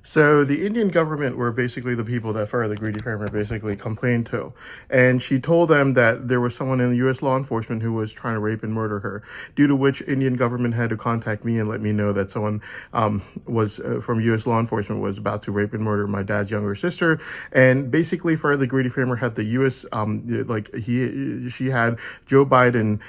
So the Indian government were basically the people that Farah the Greedy Farmer basically complained to. And she told them that there was someone in the U.S. law enforcement who was trying to rape and murder her, due to which Indian government had to contact me and let me know that someone was from U.S. law enforcement was about to rape and murder my dad's younger sister. And basically Farah the Greedy Farmer had the U.S. She had Joe Biden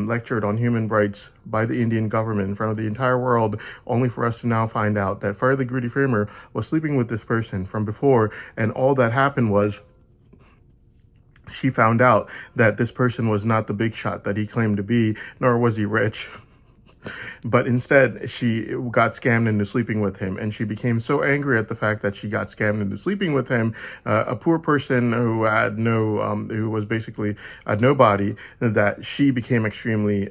lectured on human rights by the Indian government in front of the entire world, only for us to now find out that Farah the Greedy Framer was sleeping with this person from before, and all that happened was she found out that this person was not the big shot that he claimed to be, nor was he rich. But instead, she got scammed into sleeping with him, and she became so angry at the fact that she got scammed into sleeping with him, a poor person who had who was basically a nobody, that she became extremely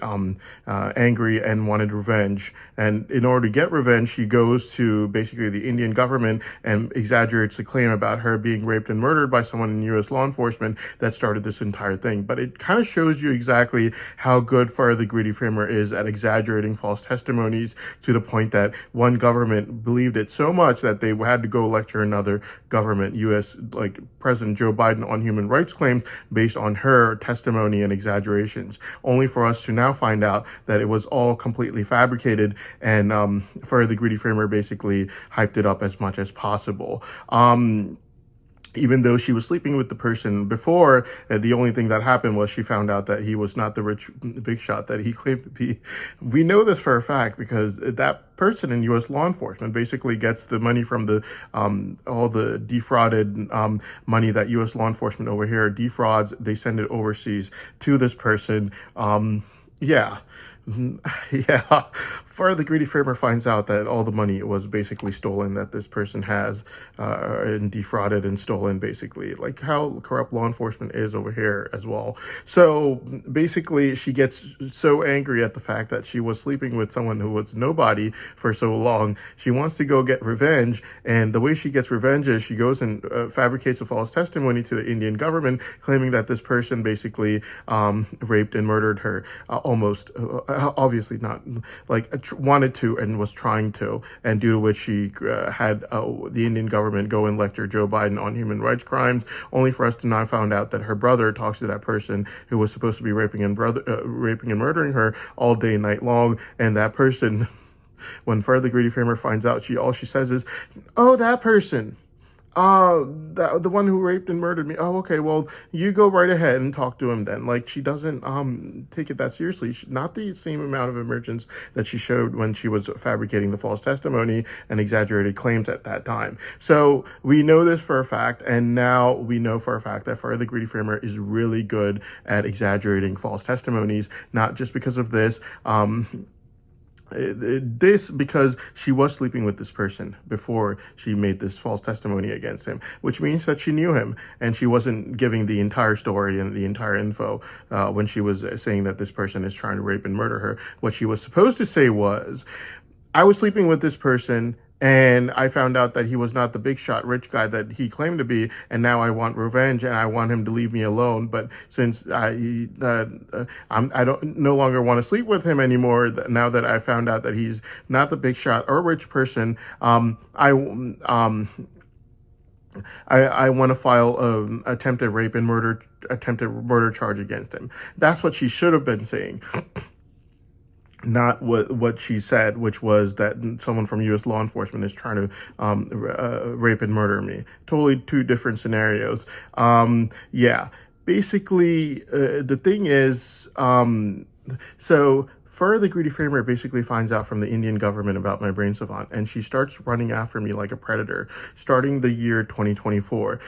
angry and wanted revenge. And in order to get revenge, she goes to basically the Indian government and exaggerates the claim about her being raped and murdered by someone in U.S. law enforcement that started this entire thing. But it kind of shows you exactly how good Farah the Greedy Framer is at exaggerating false testimonies, to the point that one government believed it so much that they had to go lecture another government, U.S. like President Joe Biden, on human rights claims based on her testimony and exaggerations, only for us to now find out that it was all completely fabricated, and Farah the Greedy Framer basically hyped it up as much as possible. Even though she was sleeping with the person before, the only thing that happened was she found out that he was not the rich big shot that he claimed to be. We know this for a fact because that person in U.S. law enforcement basically gets the money from the all the defrauded money that U.S. law enforcement over here defrauds. They send it overseas to this person. Yeah. Yeah, Farah the Greedy Framer finds out that all the money was basically stolen, that this person has and defrauded and stolen, basically, like how corrupt law enforcement is over here as well. So basically, she gets so angry at the fact that she was sleeping with someone who was nobody for so long. She wants to go get revenge, and the way she gets revenge is she goes and fabricates a false testimony to the Indian government, claiming that this person basically raped and murdered her, almost. Obviously not, like wanted to and was trying to, and due to which she had the Indian government go and lecture Joe Biden on human rights crimes, only for us to now find out that her brother talks to that person who was supposed to be raping and murdering her all day night long, and that person, when Farah the Greedy Framer finds out, all she says is, "Oh, that person. The one who raped and murdered me. Oh, okay. Well, you go right ahead and talk to him then." Like, she doesn't take it that seriously. Not the same amount of emergence that she showed when she was fabricating the false testimony and exaggerated claims at that time. So we know this for a fact, and now we know for a fact that Farah the Greedy Framer is really good at exaggerating false testimonies. Not just because of this. This because she was sleeping with this person before she made this false testimony against him, which means that she knew him, and she wasn't giving the entire story and the entire info when she was saying that this person is trying to rape and murder her. What she was supposed to say was, "I was sleeping with this person, and I found out that he was not the big shot rich guy that he claimed to be, and now I want revenge, and I want him to leave me alone. But since I don't no longer want to sleep with him anymore, now that I found out that he's not the big shot or rich person, I want to file attempted murder charge against him." That's what she should have been saying. Not what she said, which was that someone from U.S. law enforcement is trying to rape and murder me. Totally two different scenarios. Yeah, basically, the thing is, so Farah the Greedy Framer basically finds out from the Indian government about my brain savant, and she starts running after me like a predator, starting the year 2024.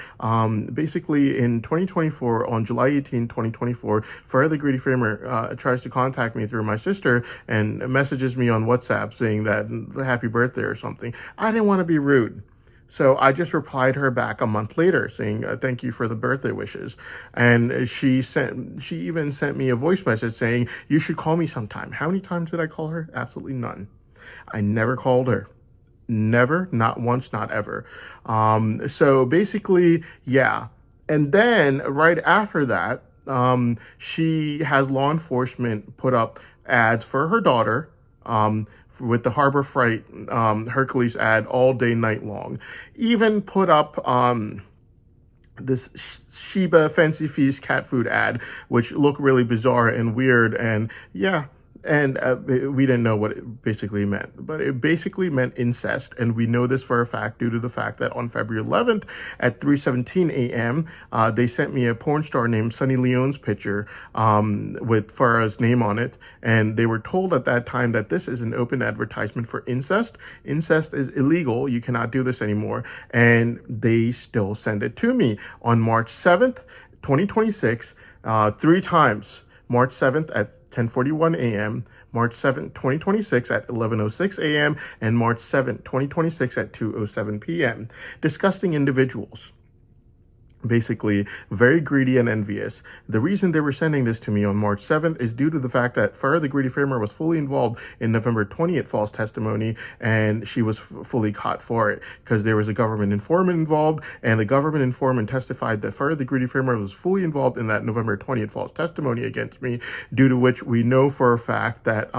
Basically, in 2024, on July 18, 2024, Farah the Greedy Framer tries to contact me through my sister and messages me on WhatsApp saying that happy birthday or something. I didn't want to be rude. So I just replied her back a month later saying, "Thank you for the birthday wishes." And she even sent me a voice message saying, "You should call me sometime." How many times did I call her? Absolutely none. I never called her. Never, not once, not ever. So basically, yeah. And then right after that, she has law enforcement put up ads for her daughter, with the Harbor Freight Hercules ad all day, night long. Even put up this Sheba Fancy Feast cat food ad, which looked really bizarre and weird. And yeah, and we didn't know what it basically meant, but it basically meant incest, and we know this for a fact due to the fact that on February 11th at 3:17 a.m., they sent me a porn star named Sunny Leone's picture with Farah's name on it, and they were told at that time that this is an open advertisement for incest. Incest is illegal; you cannot do this anymore, and they still send it to me on March 7th, 2026, three times. March 7th at 10:41 a.m., March 7th, 2026 at 11:06 a.m., and March 7th, 2026 at 2:07 p.m. Disgusting individuals. Basically, very greedy and envious. The reason they were sending this to me on March 7th is due to the fact that Farah the Greedy Framer was fully involved in November 20th false testimony, and she was fully caught for it because there was a government informant involved, and the government informant testified that Farah the Greedy Framer was fully involved in that November 20th false testimony against me, due to which we know for a fact that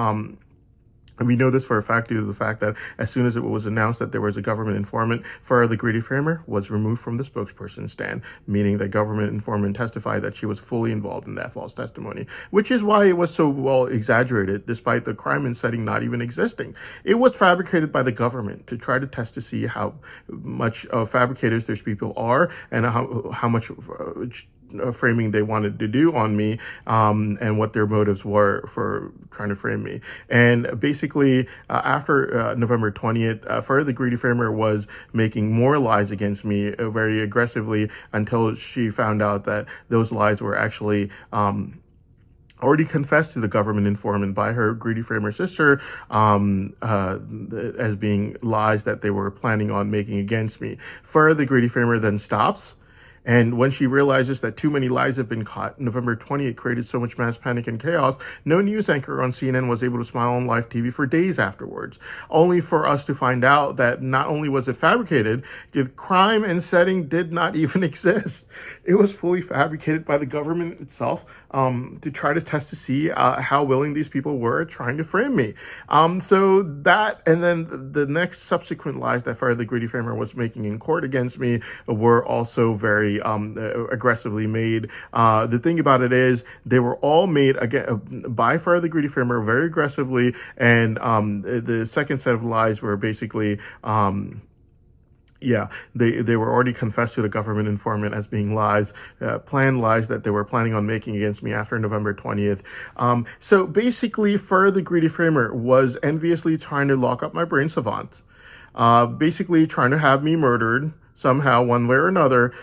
and we know this for a fact due to the fact that as soon as it was announced that there was a government informant, Farah the Greedy Framer was removed from the spokesperson stand, meaning the government informant testified that she was fully involved in that false testimony, which is why it was so well exaggerated, despite the crime and setting not even existing. It was fabricated by the government to try to test to see how much fabricators these people are and how much framing they wanted to do on me, and what their motives were for trying to frame me. And basically, after November 20th, Farah the Greedy Framer was making more lies against me very aggressively until she found out that those lies were actually already confessed to the government informant by her Greedy Framer sister as being lies that they were planning on making against me. Farah the Greedy Framer then stops. And when she realizes that too many lies have been caught, November 20th created so much mass panic and chaos, no news anchor on CNN was able to smile on live TV for days afterwards, only for us to find out that not only was it fabricated, the crime and setting did not even exist. It was fully fabricated by the government itself to try to test to see how willing these people were trying to frame me. So that, and then the next subsequent lies that Farah the Greedy Framer was making in court against me were also very aggressively made. The thing about it is they were all made again by Farah the Greedy Framer very aggressively, and the second set of lies were basically they were already confessed to the government informant as being lies, planned lies that they were planning on making against me after November 20th. So basically, Farah the Greedy Framer was enviously trying to lock up my brain savant, basically trying to have me murdered somehow, one way or another,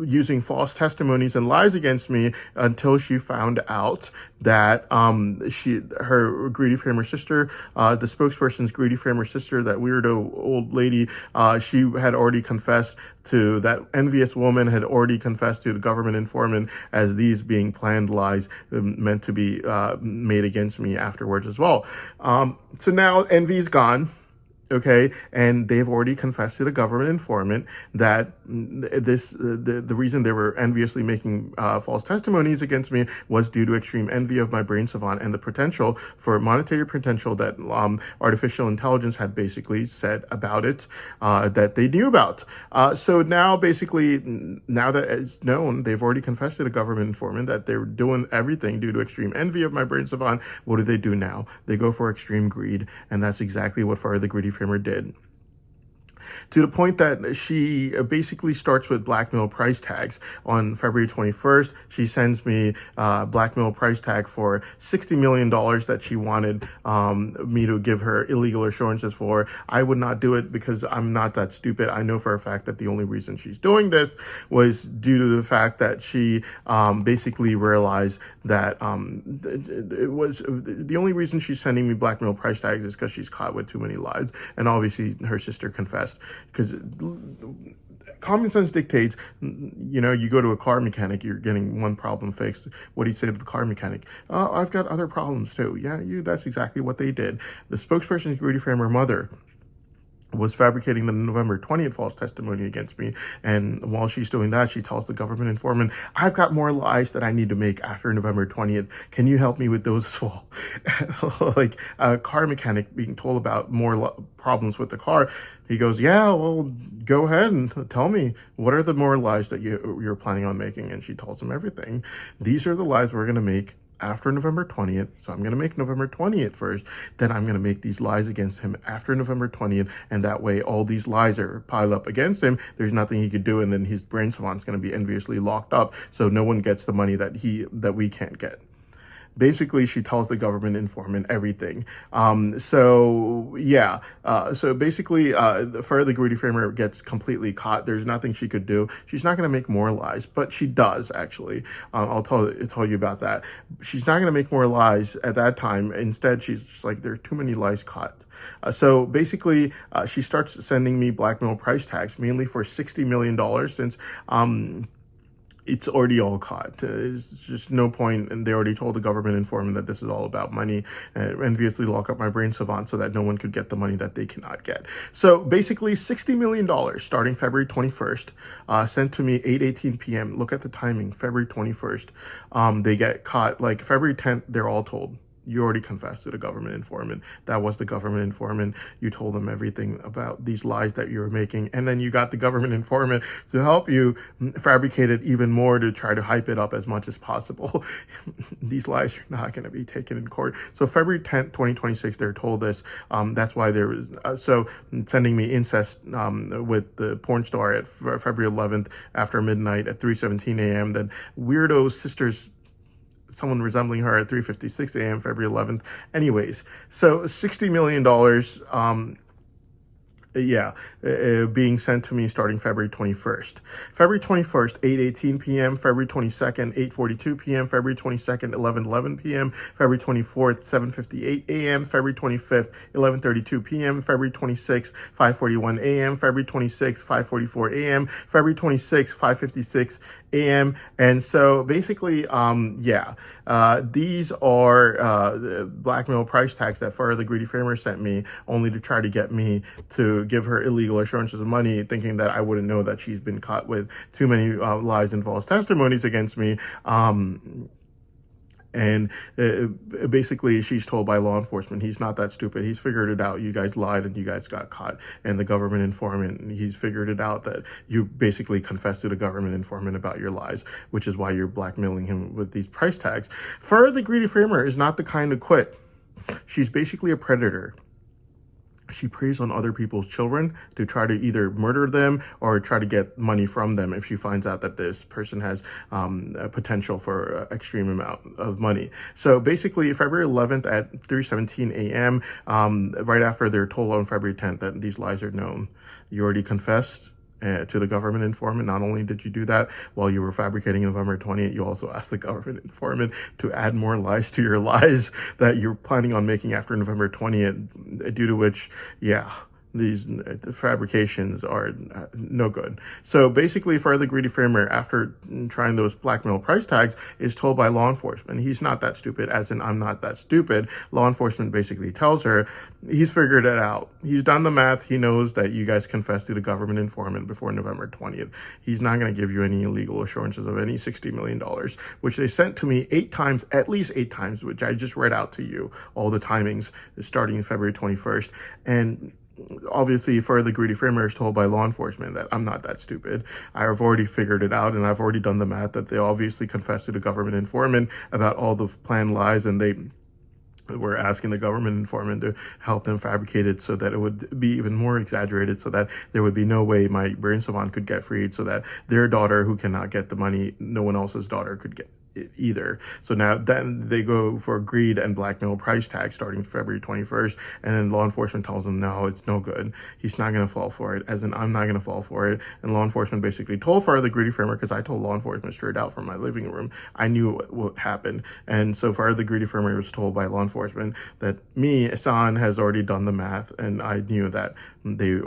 using false testimonies and lies against me until she found out that her Greedy Framer sister, the spokesperson's Greedy Framer sister, that weirdo old lady, she had already confessed to that envious woman, had already confessed to the government informant as these being planned lies meant to be made against me afterwards as well. So now envy's gone. Okay, and they've already confessed to the government informant that the reason they were enviously making false testimonies against me was due to extreme envy of my brain savant and the potential for monetary potential that artificial intelligence had basically said about it that they knew about. So now basically, now that it's known, they've already confessed to the government informant that they were doing everything due to extreme envy of my brain savant. What do now? They go for extreme greed, and that's exactly what Farah the Greedy Framer did. To the point that she basically starts with blackmail price tags. On February 21st, she sends me a blackmail price tag for $60 million that she wanted me to give her illegal assurances for. I would not do it because I'm not that stupid. I know for a fact that the only reason she's doing this was due to the fact that she basically realized that it was the only reason she's sending me blackmail price tags is because she's caught with too many lies, and obviously her sister confessed. Because common sense dictates, you go to a car mechanic, you're getting one problem fixed. What do you say to the car mechanic? Oh, I've got other problems too. Yeah, that's exactly what they did. The spokesperson's Greedy Framer mother was fabricating the November 20th false testimony against me. And while she's doing that, she tells the government informant, I've got more lies that I need to make after November 20th. Can you help me with those as well? Like a car mechanic being told about more problems with the car. He goes, yeah, well, go ahead and tell me, what are the more lies that you're planning on making? And she tells him everything. These are the lies we're going to make after November 20th. So I'm going to make November 20th first. Then I'm going to make these lies against him after November 20th. And that way all these lies are piled up against him. There's nothing he could do. And then his brain savant's going to be enviously locked up. So no one gets the money that we can't get. Basically, she tells the government informant everything. So basically, the greedy framer gets completely caught. There's nothing she could do. She's not going to make more lies, but she does actually. I'll tell you about that. She's not going to make more lies at that time. Instead, she's just like, there are too many lies caught. So basically, she starts sending me blackmail price tags, mainly for $60 million, since it's already all caught. There's just no point, and they already told the government informant that this is all about money, and enviously lock up my brain savant so that no one could get the money that they cannot get. So basically, $60 million starting February 21st, sent to me 8:18 p.m. Look at the timing, February 21st. They get caught, like February 10th, they're all told. You already confessed to the government informant. That was the government informant. You told them everything about these lies that you were making. And then you got the government informant to help you fabricate it even more to try to hype it up as much as possible. These lies are not going to be taken in court. So February 10th, 2026, they're told this. That's why there was, sending me incest with the porn star at February 11th after midnight at 3:17 a.m. Then weirdo sisters, someone resembling her at 3:56 a.m. February 11th. Anyways, so $60 million, being sent to me starting February 21st. February 21st, 8:18 p.m. February 22nd, 8:42 p.m. February 22nd, 11:11 p.m. February 24th, 7:58 a.m. February 25th, 11:32 p.m. February 26th, 5:41 a.m. February 26th, 5:44 a.m. February 26th, 5:56 a.m. And so basically, these are blackmail price tags that Farah the Greedy Framer sent me, only to try to get me to give her illegal assurances of money, thinking that I wouldn't know that she's been caught with too many lies and false testimonies against me. Basically, she's told by law enforcement, he's not that stupid. He's figured it out. You guys lied and you guys got caught. And the government informant, he's figured it out that you basically confessed to the government informant about your lies, which is why you're blackmailing him with these price tags. Farah the Greedy Framer is not the kind to quit. She's basically a predator. She preys on other people's children to try to either murder them or try to get money from them if she finds out that this person has a potential for extreme amount of money. So basically, February 11th at 3:17 a.m., right after they're told on February 10th that these lies are known, you already confessed to the government informant. Not only did you do that while you were fabricating November 20th, you also asked the government informant to add more lies to your lies that you're planning on making after November 20th, due to which, these fabrications are no good. So basically, Farah the Greedy Framer, after trying those blackmail price tags, is told by law enforcement he's not that stupid, as in I'm not that stupid. Law enforcement basically tells her he's figured it out. He's done the math. He knows that you guys confessed to the government informant before November 20th. He's not going to give you any illegal assurances of any $60 million, which they sent to me 8 times, at least 8 times, which I just read out to you, all the timings starting February 21st. And obviously, Farah the Greedy Framer is told by law enforcement that I'm not that stupid. I've already figured it out, and I've already done the math that they obviously confessed to the government informant about all the planned lies, and they were asking the government informant to help them fabricate it so that it would be even more exaggerated, so that there would be no way my brain savant could get freed, so that their daughter, who cannot get the money, no one else's daughter could get it either. So now then they go for greed and blackmail price tag starting February 21st, and then law enforcement tells them no, it's no good. He's not going to fall for it, as in I'm not going to fall for it. And law enforcement basically told Farah the Greedy Framer, because I told law enforcement straight out from my living room, I knew what happened. And so Farah the Greedy Framer was told by law enforcement that me, Hassan, has already done the math, and I knew that they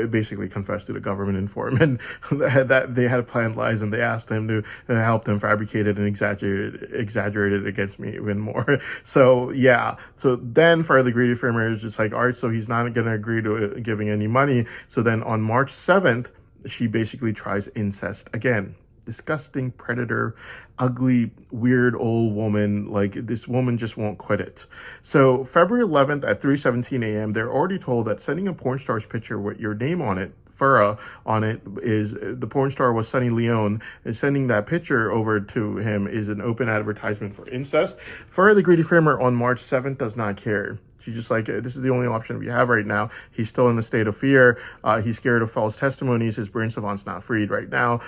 basically confessed to the government informant that they had planned lies, and they asked him to help them fabricate it and exaggerate exaggerated against me even more. So yeah, so then Fire the Greedy Framer is just like, all right, so he's not going to agree to giving any money. So then on March 7th, she basically tries incest again. Disgusting predator, ugly, weird old woman. Like, this woman just won't quit it. So February 11th at 3:17 a.m., they're already told that sending a porn star's picture with your name on it, Farah, on it, is the porn star was Sunny Leone, and sending that picture over to him is an open advertisement for incest. Farah the Greedy Framer on March 7th does not care. She's just like, this is the only option we have right now. He's still in a state of fear. He's scared of false testimonies. His brain savant's not freed right now.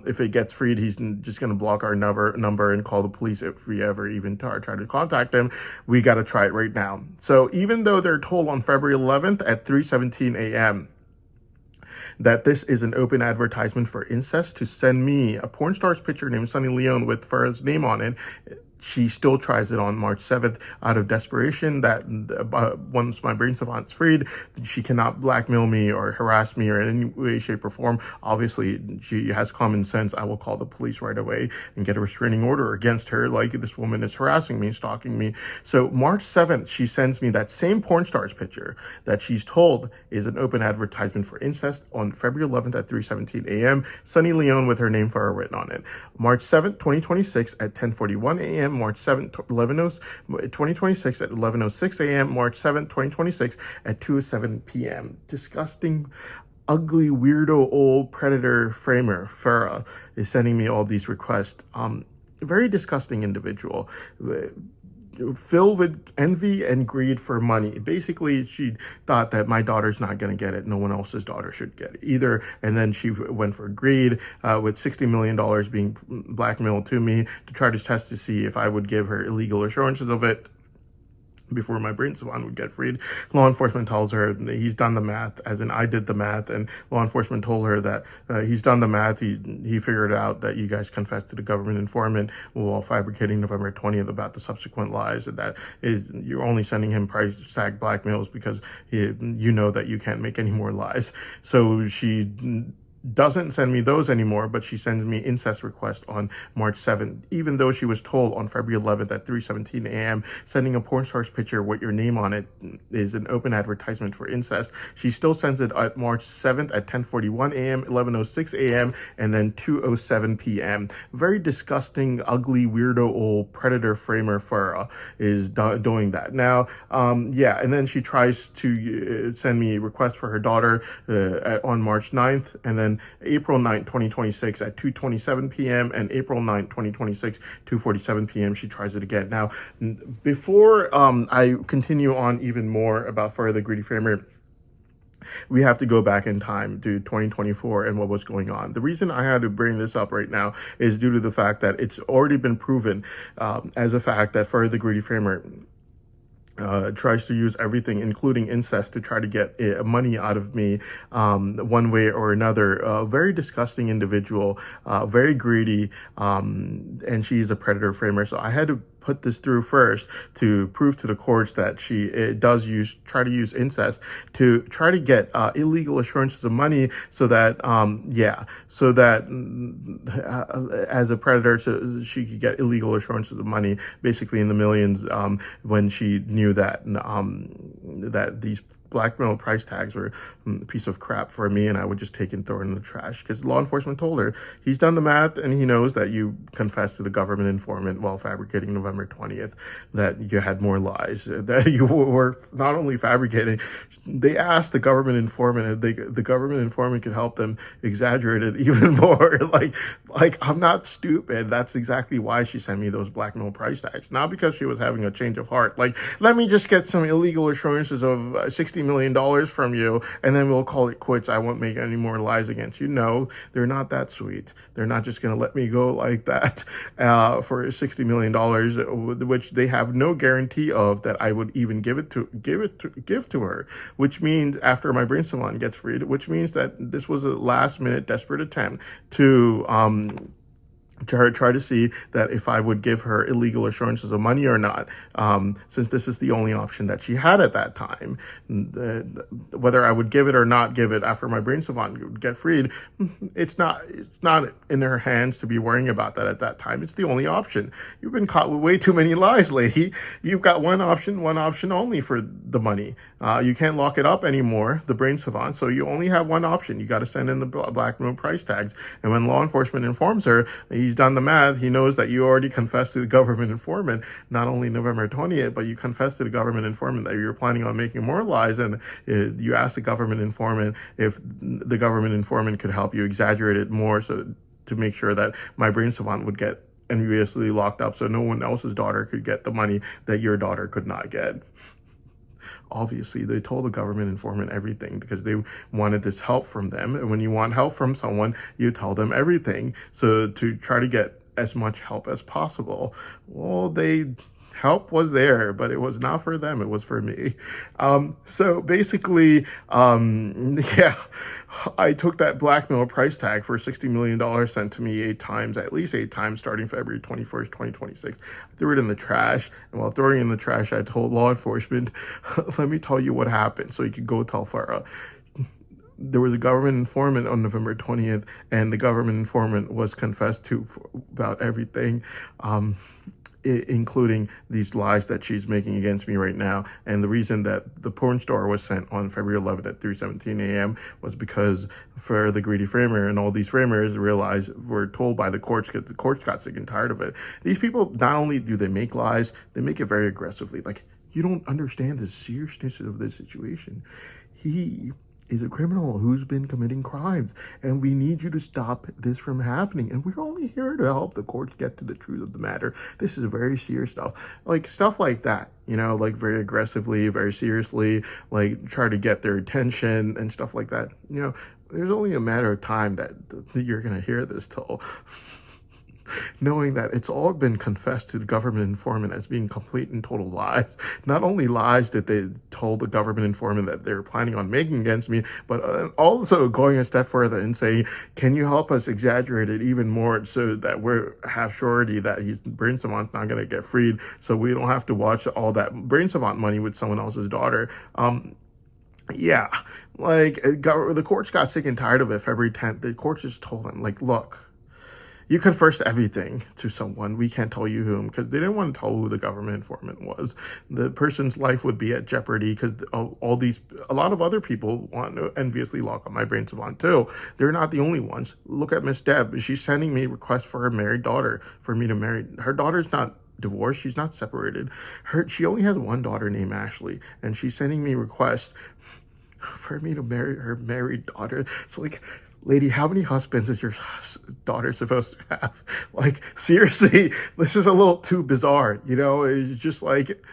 If it gets freed, he's just going to block our number and call the police if we ever even try to contact him. We got to try it right now. So even though they're told on February 11th at 3:17 a.m., that this is an open advertisement for incest to send me a porn star's picture named Sunny Leone with Farah's name on it, she still tries it on March 7th out of desperation that once my brain savant's freed, she cannot blackmail me or harass me or in any way, shape, or form. Obviously, she has common sense. I will call the police right away and get a restraining order against her. Like, this woman is harassing me, stalking me. So March 7th, she sends me that same porn star's picture that she's told is an open advertisement for incest on February 11th at 3:17 a.m. Sunny Leone with her name Farah written on it. March 7th, 2026 at 10:41 a.m. March 7th, 2026 at 11:06 a.m. March 7th, 2026 at 2:07 p.m. Disgusting, ugly, weirdo, old predator framer Farah is sending me all these requests. Very disgusting individual. Filled with envy and greed for money. Basically, she thought that my daughter's not going to get it. No one else's daughter should get it either. And then she went for greed with $60 million being blackmailed to me to try to test to see if I would give her illegal assurances of it before my brain savant would get freed. Law enforcement tells her that he's done the math, as in I did the math, and law enforcement told her that he's done the math. He figured out that you guys confessed to the government informant while fabricating November 20th about the subsequent lies, and that you're only sending him price tag blackmails because you know that you can't make any more lies. So she doesn't send me those anymore, but she sends me incest request on March 7th, even though she was told on February 11th at 3:17 a.m. sending a porn star's picture with your name on it is an open advertisement for incest. She still sends it at March 7th at 10:41 a.m., 11:06 a.m., and then 2:07 p.m. Very disgusting, ugly, weirdo, old predator framer Farah is doing that. Now, yeah, and then she tries to send me a request for her daughter on March 9th, and then April 9th, 2026 at 2:27 p.m. and April 9th, 2026, 2:47 p.m. She tries it again. Now, before I continue on even more about Farah the Greedy Framer, we have to go back in time to 2024 and what was going on. The reason I had to bring this up right now is due to the fact that it's already been proven as a fact that Farah the Greedy Framer tries to use everything, including incest, to try to get money out of me one way or another. Very disgusting individual, very greedy, and she's a predator framer. So I had to put this through first to prove to the courts that she does try to use incest to try to get illegal assurances of money so that, so that as a predator, so she could get illegal assurances of money, basically in the millions, when she knew that, that these blackmail price tags were a piece of crap for me, and I would just take and throw it in the trash because law enforcement told her he's done the math and he knows that you confessed to the government informant while fabricating November 20th, that you had more lies, that you were not only fabricating. They asked the government informant if the government informant could help them exaggerate it even more. like I'm not stupid. That's exactly why she sent me those blackmail price tags, not because she was having a change of heart. Like, let me just get some illegal assurances of $60 million from you, and then we'll call it quits. I won't make any more lies against you. No, they're not that sweet. They're not just going to let me go like that for $60 million, which they have no guarantee of that I would even give to her. Which means after my brain salon gets freed, which means that this was a last minute desperate attempt to try to see that if I would give her illegal assurances of money or not, since this is the only option that she had at that time. Whether I would give it or not give it after my brain savant would get freed, it's not in her hands to be worrying about that at that time. It's the only option. You've been caught with way too many lies, lady. You've got one option only for the money. You can't lock it up anymore, the brain savant, so you only have one option. You got to send in the blackmail price tags. And when law enforcement informs her, he's done the math. He knows that you already confessed to the government informant, not only November 20th, but you confessed to the government informant that you're planning on making more lies. And you asked the government informant if the government informant could help you exaggerate it more, so to make sure that my brain savant would get enviously locked up so no one else's daughter could get the money that your daughter could not get. Obviously, they told the government informant everything because they wanted this help from them. And when you want help from someone, you tell them everything. So to try to get as much help as possible. Well, help was there, but it was not for them. It was for me. So basically, yeah, I took that blackmail price tag for $60 million sent to me at least eight times, starting February 21st, 2026. I threw it in the trash. And while throwing it in the trash, I told law enforcement, let me tell you what happened so you could go tell Farah. There was a government informant on November 20th, and the government informant was confessed to about everything, including these lies that she's making against me right now. And the reason that the porn star was sent on February 11th at 3:17 a.m. was because for the greedy framer and all these framers were told by the courts, because the courts got sick and tired of it. These people, not only do they make lies, they make it very aggressively. Like, you don't understand the seriousness of this situation. He is a criminal who's been committing crimes, and we need you to stop this from happening. And we're only here to help the courts get to the truth of the matter. This is very serious stuff. Like, stuff like that, like very aggressively, very seriously, like try to get their attention and stuff like that. There's only a matter of time that you're going to hear this till. Knowing that it's all been confessed to the government informant as being complete and total lies. Not only lies that they told the government informant that they were planning on making against me, but also going a step further and saying, can you help us exaggerate it even more so that we have surety that his brain savant's not going to get freed, so we don't have to watch all that brain savant money with someone else's daughter. Yeah, like the courts got sick and tired of it. February 10th, the courts just told them, like, look, you confessed everything to someone. We can't tell you whom, because they didn't want to tell who the government informant was. The person's life would be at jeopardy because a lot of other people want to enviously lock up my brain savant too. They're not the only ones. Look at Miss Deb. She's sending me requests for her married daughter for me to marry. Her daughter's not divorced. She's not separated. She only has one daughter named Ashley, and she's sending me requests for me to marry her married daughter. So, like, lady, how many husbands is your daughter supposed to have? Like, seriously, this is a little too bizarre, It's just like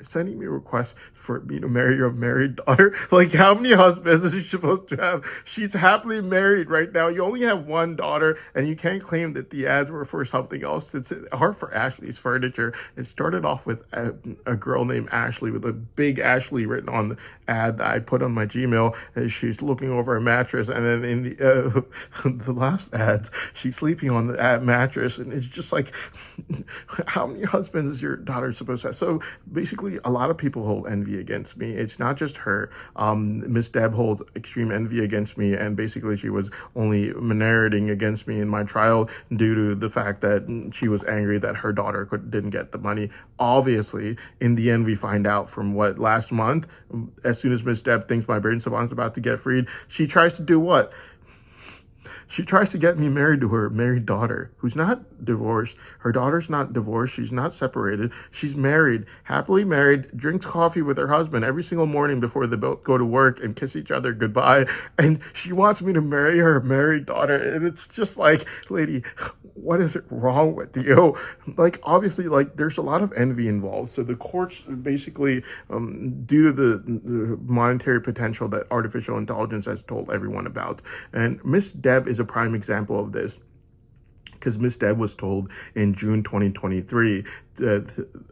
sending me requests for me to marry your married daughter. Like, how many husbands is she supposed to have? She's happily married right now. You only have one daughter, and you can't claim that the ads were for something else. It's for Ashley's Furniture. It started off with a girl named Ashley with a big Ashley written on the ad that I put on my Gmail, and she's looking over a mattress, and then in the last ads, she's sleeping on the mattress, and it's just like, how many husbands is your daughter supposed to have? So basically, a lot of people hold envy against me. It's not just her. Miss Deb holds extreme envy against me, and basically she was only narrating against me in my trial due to the fact that she was angry that her daughter didn't get the money. Obviously, in the end, we find out from last month, as soon as Miss Deb thinks my brain savant's about to get freed, she tries to do what? She tries to get me married to her married daughter, who's not divorced. Her daughter's not divorced. She's not separated. She's married, happily married, drinks coffee with her husband every single morning before they both go to work and kiss each other goodbye. And she wants me to marry her married daughter. And it's just like, lady, what is wrong with you? Like, obviously, like, there's a lot of envy involved. So the courts basically, due to the monetary potential that artificial intelligence has told everyone about. And Miss Deb is a prime example of this, because Miss Deb was told in June 2023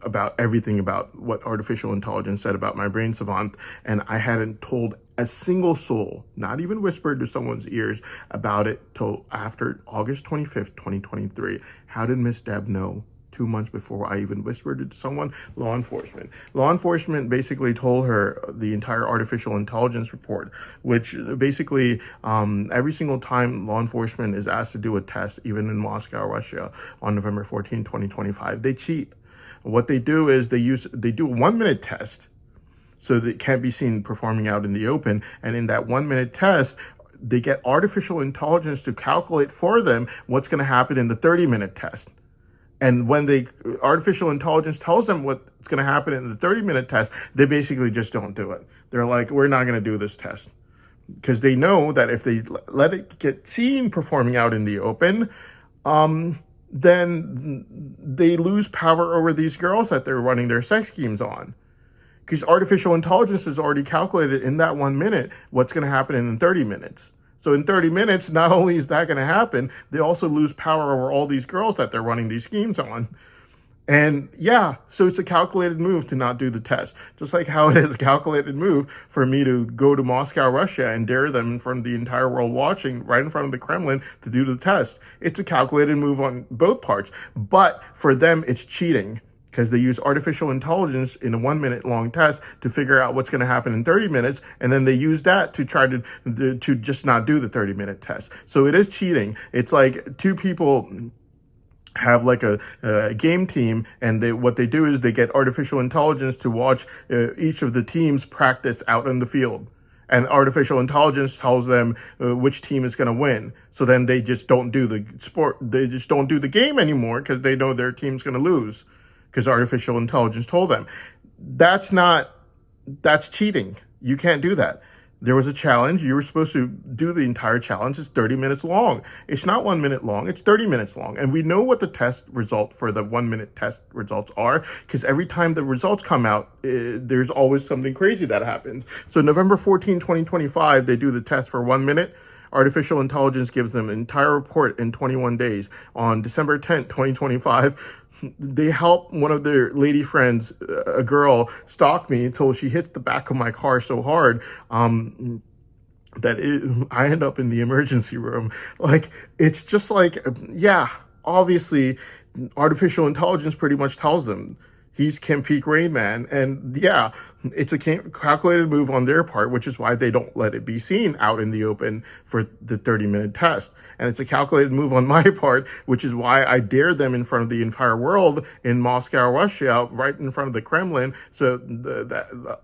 about everything about what artificial intelligence said about my brain savant, and I hadn't told a single soul, not even whispered to someone's ears about it till after August 25th, 2023. How did Miss Deb know? 2 months before I even whispered it to someone? Law enforcement. Law enforcement basically told her the entire artificial intelligence report, which basically every single time law enforcement is asked to do a test, even in Moscow, Russia, on November 14, 2025, they cheat. What they do is they do a 1 minute test so that it can't be seen performing out in the open. And in that 1 minute test, they get artificial intelligence to calculate for them what's going to happen in the 30-minute test. And when artificial intelligence tells them what's going to happen in the 30-minute test, they basically just don't do it. They're like, we're not going to do this test. Because they know that if they let it get seen performing out in the open, then they lose power over these girls that they're running their sex schemes on. Because artificial intelligence has already calculated in that 1 minute what's going to happen in 30 minutes. So in 30 minutes, not only is that going to happen, they also lose power over all these girls that they're running these schemes on. And yeah, so it's a calculated move to not do the test. Just like how it is a calculated move for me to go to Moscow, Russia, and dare them in front of the entire world watching, right in front of the Kremlin, to do the test. It's a calculated move on both parts. But for them, it's cheating, because they use artificial intelligence in a 1 minute long test to figure out what's going to happen in 30 minutes. And then they use that to try to just not do the 30-minute test. So it is cheating. It's like two people have like a game team, and what they do is they get artificial intelligence to watch each of the teams practice out in the field. And artificial intelligence tells them which team is going to win. So then they just don't do the sport. They just don't do the game anymore because they know their team's going to lose, because artificial intelligence told them. That's cheating. You can't do that. There was a challenge. You were supposed to do the entire challenge. It's 30 minutes long. It's not 1 minute long. It's 30 minutes long. And we know what the test result for the 1 minute test results are, because every time the results come out, there's always something crazy that happens. So November 14, 2025, they do the test for 1 minute. Artificial intelligence gives them an entire report in 21 days. On December 10th, 2025, they help one of their lady friends, a girl, stalk me until she hits the back of my car so hard that I end up in the emergency room. Like, it's just like, yeah, obviously, artificial intelligence pretty much tells them he's Kim Peek Rain Man. And yeah, it's a calculated move on their part, which is why they don't let it be seen out in the open for the 30-minute test. And it's a calculated move on my part, which is why I dared them in front of the entire world in Moscow, Russia, right in front of the Kremlin, so the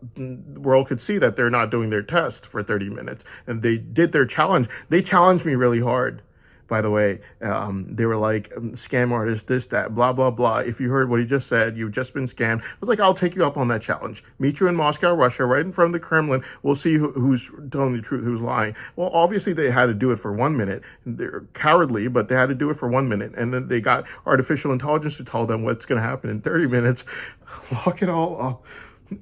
world could see that they're not doing their test for 30 minutes. And they did their challenge. They challenged me really hard. By the way, they were like, scam artist, this, that, blah, blah, blah. If you heard what he just said, you've just been scammed. I was like, I'll take you up on that challenge. Meet you in Moscow, Russia, right in front of the Kremlin. We'll see who's telling the truth, who's lying. Well, obviously, they had to do it for 1 minute. They're cowardly, but they had to do it for 1 minute. And then they got artificial intelligence to tell them what's going to happen in 30 minutes. Lock it all up.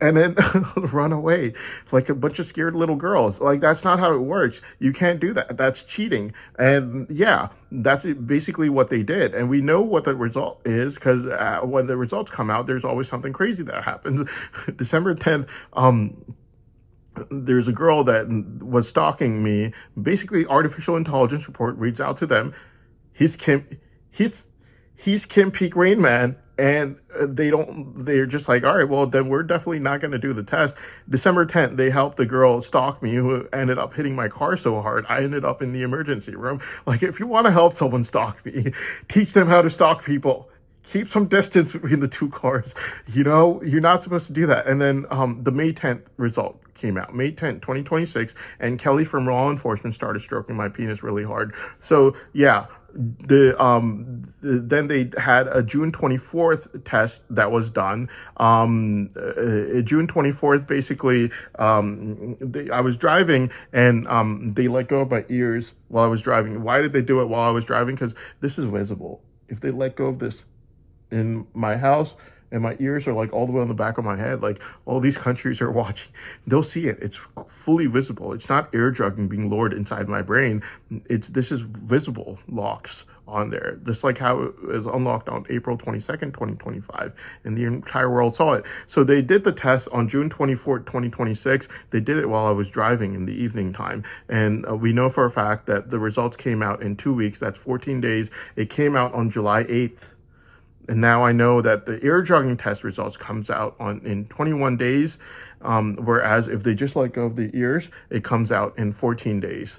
And then run away like a bunch of scared little girls. Like, that's not how it works. You can't do that. That's cheating. And yeah, that's basically what they did. And we know what the result is, because when the results come out, there's always something crazy that happens. December 10th, there's a girl that was stalking me. Basically, artificial intelligence report reads out to them, he's Kim Peek Rain Man. And they're just like, all right, well, then we're definitely not going to do the test. December 10th, they helped the girl stalk me who ended up hitting my car so hard, I ended up in the emergency room. Like, if you want to help someone stalk me, teach them how to stalk people. Keep some distance between the two cars. You know, you're not supposed to do that. And then the May 10th result came out, May 10th, 2026, and Kelly from law enforcement started stroking my penis really hard. So yeah, then they had a June 24th test that was done. June 24th, basically, I was driving, and they let go of my ears while I was driving. Why did they do it while I was driving? Because this is visible. If they let go of this in my house, and my ears are like all the way on the back of my head, like all these countries are watching, they'll see it. It's fully visible. It's not air drugging being lured inside my brain. This is visible locks on there, just like how it was unlocked on April 22nd, 2025, and the entire world saw it. So they did the test on June 24th, 2026. They did it while I was driving in the evening time, and we know for a fact that the results came out in 2 weeks. That's 14 days. It came out on July 8th. And now I know that the ear jogging test results comes out in 21 days, whereas if they just let go of the ears, it comes out in 14 days.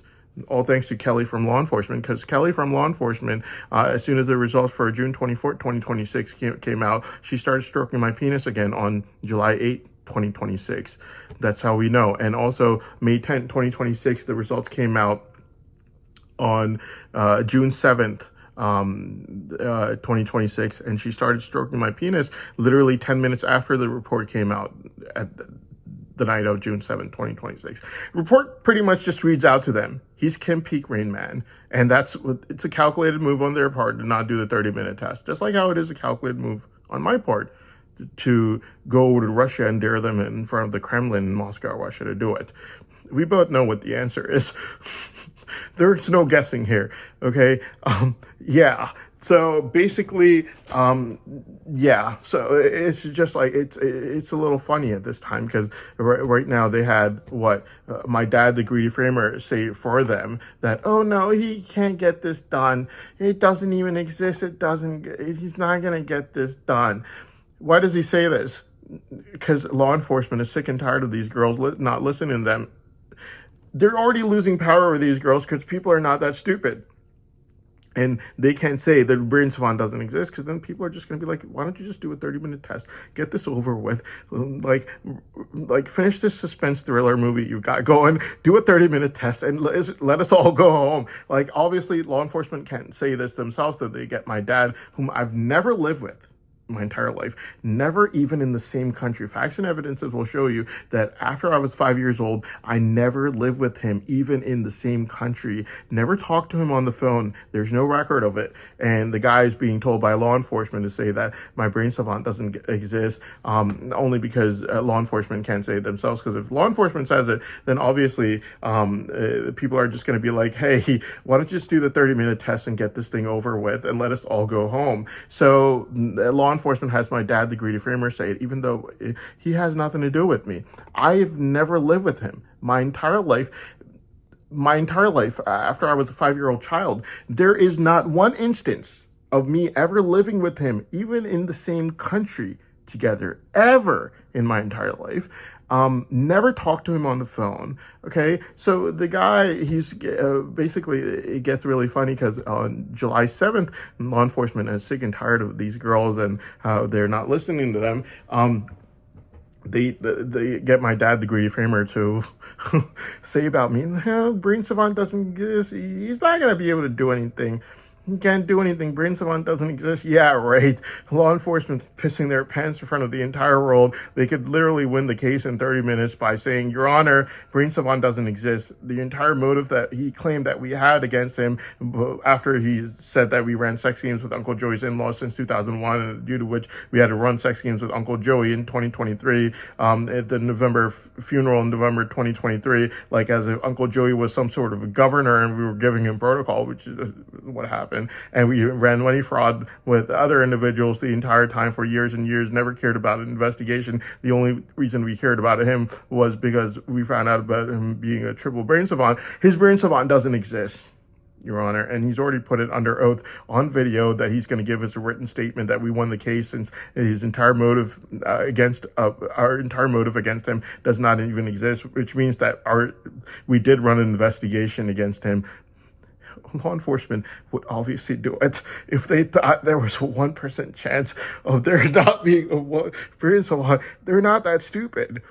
All thanks to Kelly from law enforcement, because Kelly from law enforcement, as soon as the results for June 24th, 2026 came out, she started stroking my penis again on July 8th, 2026. That's how we know. And also May 10th, 2026, the results came out on June 7th, 2026, and she started stroking my penis literally 10 minutes after the report came out at the night of June 7th, 2026. Report pretty much just reads out to them, he's Kim Peek Rain Man. And it's a calculated move on their part to not do the 30-minute test, just like how it is a calculated move on my part to go to Russia and dare them in front of the Kremlin in Moscow, Russia, to do it. We both know what the answer is. There's no guessing here, okay? Yeah. So basically, yeah. So it's just like it's a little funny at this time, because right now they had my dad, the greedy framer, say for them that, oh no, he can't get this done. It doesn't even exist. He's not gonna get this done. Why does he say this? Because law enforcement is sick and tired of these girls not listening to them. They're already losing power over these girls because people are not that stupid. And they can't say that brain savant doesn't exist, because then people are just going to be like, why don't you just do a 30-minute test? Get this over with. Like finish this suspense thriller movie you've got going. Do a 30-minute test and let us all go home. Like, obviously, law enforcement can't say this themselves, that they get my dad, whom I've never lived with my entire life, never even in the same country. Facts and evidences will show you that after I was 5 years old, I never lived with him, even in the same country, never talked to him on the phone. There's no record of it. And the guy is being told by law enforcement to say that my brain savant doesn't exist, only because law enforcement can't say it themselves. Because if law enforcement says it, then obviously people are just going to be like, hey, why don't you just do the 30-minute test and get this thing over with and let us all go home? So law enforcement has my dad, the greedy framer, say it, even though he has nothing to do with me. I've never lived with him my entire life. After I was a 5-year-old child, there is not one instance of me ever living with him, even in the same country together, ever in my entire life. Never talked to him on the phone. Okay, so the guy, he's basically, it gets really funny because on July 7th, law enforcement is sick and tired of these girls and how they're not listening to them. They get my dad, the greedy framer, to say about me, brain savant doesn't exist. He's not going to be able to do anything. You can't do anything. Brain savant doesn't exist. Yeah, right. Law enforcement pissing their pants in front of the entire world. They could literally win the case in 30 minutes by saying, Your Honor, brain savant doesn't exist. The entire motive that he claimed that we had against him after he said that we ran sex games with Uncle Joey's in-laws since 2001, and due to which we had to run sex games with Uncle Joey in 2023, at the November funeral in November 2023, like as if Uncle Joey was some sort of a governor and we were giving him protocol, which is what happened. And we ran money fraud with other individuals the entire time for years and years, never cared about an investigation. The only reason we cared about him was because we found out about him being a triple brain savant. His brain savant doesn't exist, Your Honor, and he's already put it under oath on video that he's going to give us a written statement that we won the case, since his entire motive against him does not even exist, which means that we did run an investigation against him. Law enforcement would obviously do it if they thought there was a 1% chance of there not being a brain savant. They're not that stupid.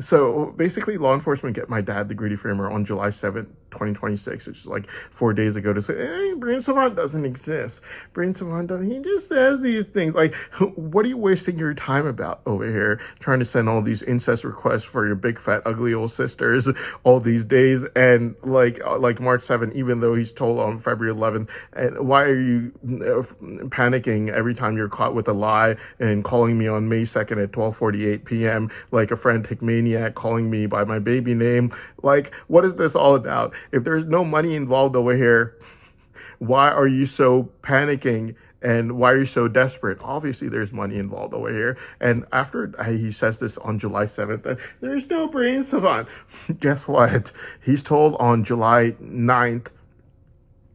So basically, law enforcement get my dad, the greedy framer, on July 7th, 2026, which is like 4 days ago, to say, hey, brain savant doesn't exist. Brain savant doesn't, he just says these things. Like, what are you wasting your time about over here, trying to send all these incest requests for your big, fat, ugly old sisters all these days? And like March 7th, even though he's told on February 11th, and why are you panicking every time you're caught with a lie and calling me on May 2nd at 12:48 p.m. like a frantic maniac, calling me by my baby name? Like, what is this all about? If there's no money involved over here, why are you so panicking? And why are you so desperate? Obviously, there's money involved over here. And after he says this on July 7th, that there's no brain savant. Guess what? He's told on July 9th